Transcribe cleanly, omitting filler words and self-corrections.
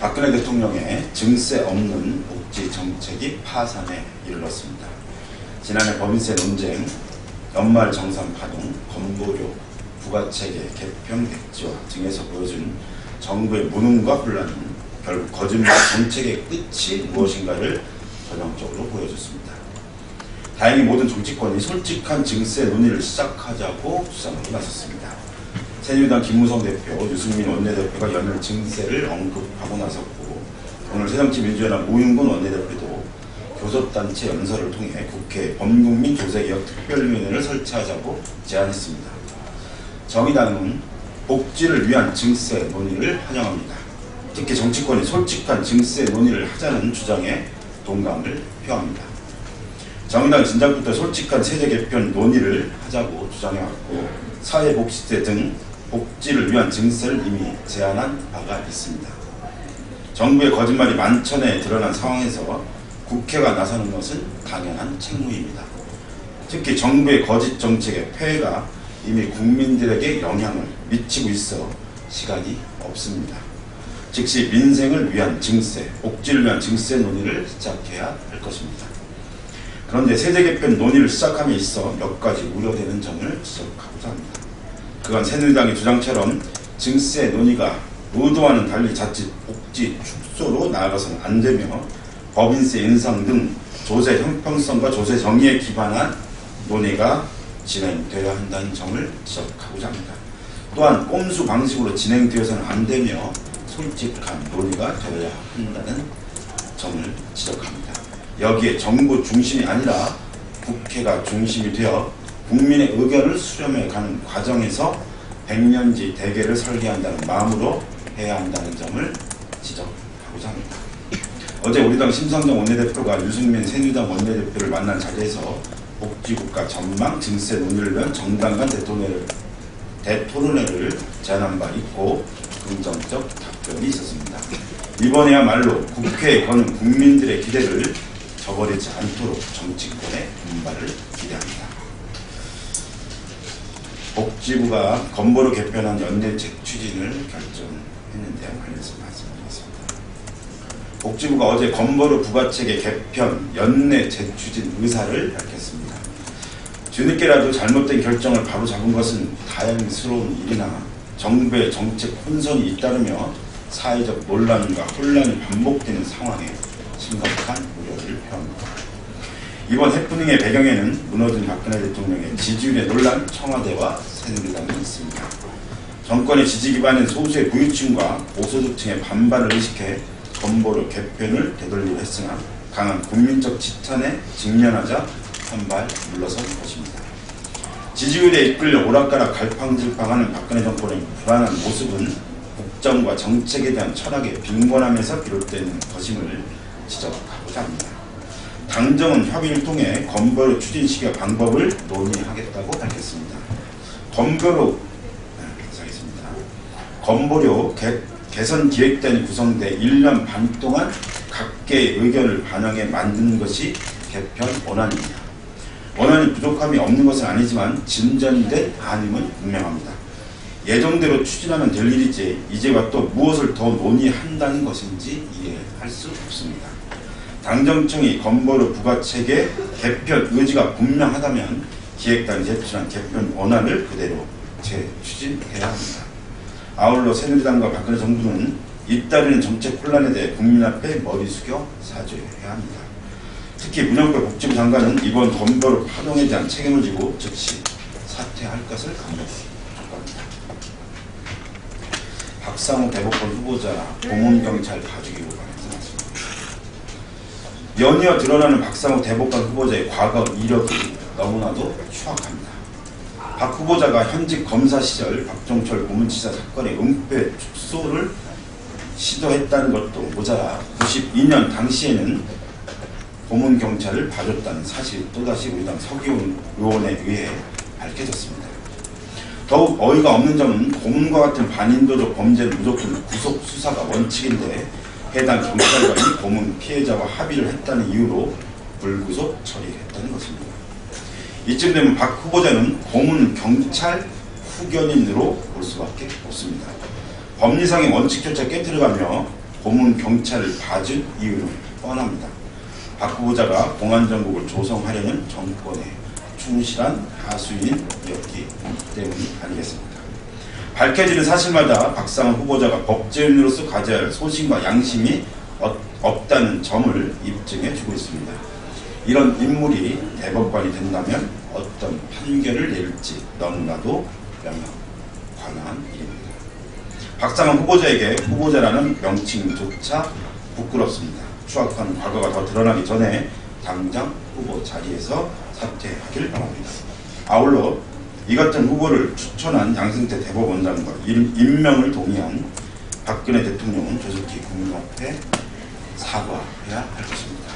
박근혜 대통령의 증세 없는 복지 정책이 파산에 이르렀습니다. 지난해 법인세 논쟁, 연말 정산 파동, 건보료, 부가체계 개편 백지화 등에서 보여준 정부의 무능과 혼란은 결국 거짓말 정책의 끝이 무엇인가를 전형적으로 보여줬습니다. 다행히 모든 정치권이 솔직한 증세 논의를 시작하자고 주장하고 나섰습니다. 새누리당 김무성 대표, 유승민 원내대표가 연일 증세를 언급하고 나섰고, 오늘 새정치민주연합 우윤근 원내대표도 교섭단체 연설을 통해 국회 범국민조세개혁특별위원회를 설치하자고 제안했습니다. 정의당은 복지를 위한 증세 논의를 환영합니다. 특히 정치권이 솔직한 증세 논의를 하자는 주장에 동감을 표합니다. 정의당은 진작부터 솔직한 세제 개편 논의를 하자고 주장해왔고, 사회복지세 등 복지를 위한 증세를 이미 제안한 바가 있습니다. 정부의 거짓말이 만천에 드러난 상황에서 국회가 나서는 것은 당연한 책무입니다. 특히 정부의 거짓 정책의 폐해가 이미 국민들에게 영향을 미치고 있어 시간이 없습니다. 즉시 민생을 위한 증세, 복지를 위한 증세 논의를 시작해야 할 것입니다. 그런데 세제 개편 논의를 시작함에 있어 몇 가지 우려되는 점을 지적하고자 합니다. 그건 새누리당의 주장처럼 증세 논의가 의도와는 달리 자칫 복지 축소로 나아가서는 안 되며 법인세 인상 등 조세 형평성과 조세 정의에 기반한 논의가 진행되어야 한다는 점을 지적하고자 합니다. 또한 꼼수 방식으로 진행되어서는 안 되며 솔직한 논의가 되어야 한다는 점을 지적합니다. 여기에 정부 중심이 아니라 국회가 중심이 되어 국민의 의견을 수렴해가는 과정에서 백년지 대계를 설계한다는 마음으로 해야 한다는 점을 지적하고자 합니다. 어제 우리 당 심상정 원내대표가 유승민 새누리당 원내대표를 만난 자리에서 복지국가 전망 증세 논의를 위한 정당 간 대토론회를 제안한 바 있고 긍정적 답변이 있었습니다. 이번에야말로 국회에 거는 국민들의 기대를 저버리지 않도록 정치권의 분발을 기대합니다. 복지부가 건보료 개편안 연내책 추진을 결정했는데요. 관련해서 말씀드리겠습니다. 복지부가 어제 건보료 부가체계 개편 연내 재추진 의사를 밝혔습니다. 뒤늦게라도 잘못된 결정을 바로 잡은 것은 다행스러운 일이나 정부의 정책 혼선이 잇따르며 사회적 논란과 혼란이 반복되는 상황에 심각한 우려를 표합니다. 이번 해프닝의 배경에는 무너진 박근혜 대통령의 지지율의 논란, 청와대와 새누리당이 있습니다. 정권의 지지 기반인 소수의 부유층과 고소득층의 반발을 의식해 건보료 개편을 되돌리려 했으나 강한 국민적 지탄에 직면하자 한발 물러선 것입니다. 지지율에 이끌려 오락가락 갈팡질팡하는 박근혜 정권의 불안한 모습은 국정과 정책에 대한 철학의 빈곤함에서 비롯되는 것임을 지적하고자 합니다. 당정은 협의를 통해 건보료 추진 시기와 방법을 논의하겠다고 밝혔습니다. 건보료 개선 기획단이 구성돼 1년 반 동안 각계의 의견을 반영해 만든 것이 개편 원안입니다. 원안이 부족함이 없는 것은 아니지만 진전된 아님은 분명합니다. 예정대로 추진하면 될 일이지 이제와 또 무엇을 더 논의한다는 것인지 이해할 수 없습니다. 당정청이 건보료 부가체계 개편 의지가 분명하다면 기획단이 제출한 개편 원안을 그대로 재추진해야 합니다. 아울러 새누리당과 박근혜 정부는 잇따르는 정책 혼란에 대해 국민 앞에 머리 숙여 사죄해야 합니다. 특히 문영배 복지부 장관은 이번 건보료 파동에 대한 책임을 지고 즉시 사퇴할 것을 강조합니다. 박상우 대법관 후보자 고문경찰 가족이 연이어 드러나는 박상우 대법관 후보자의 과거 이력이 너무나도 추악합니다. 박 후보자가 현직 검사 시절 박종철 고문치사 사건의 은폐 축소를 시도했다는 것도 모자라 92년 당시에는 고문경찰을 봐줬다는 사실이 또다시 우리 당 서기훈 의원에 의해 밝혀졌습니다. 더욱 어이가 없는 점은 고문과 같은 반인도적 범죄는 무조건 구속 수사가 원칙인데 해당 경찰관이 고문 피해자와 합의를 했다는 이유로 불구속 처리했다는 것입니다. 이쯤 되면 박 후보자는 고문 경찰 후견인으로 볼 수밖에 없습니다. 법리상의 원칙조차 깨뜨려가며 고문 경찰을 봐준 이유는 뻔합니다. 박 후보자가 공안정국을 조성하려는 정권의 충실한 하수인이었기 때문이 아니겠습니까? 밝혀지는 사실마다 박상은 후보자가 법제인으로서 가져야 할 소신과 양심이 없다는 점을 입증해 주고 있습니다. 이런 인물이 대법관이 된다면 어떤 판결을 내릴지 너무나도 명확한 일입니다. 박상은 후보자에게 후보자라는 명칭조차 부끄럽습니다. 추악한 과거가 더 드러나기 전에 당장 후보 자리에서 사퇴하길 바랍니다. 아울러 이 같은 후보를 추천한 양승태 대법원장과 임명을 동의한 박근혜 대통령은 조속히 국민 앞에 사과해야 할 것입니다.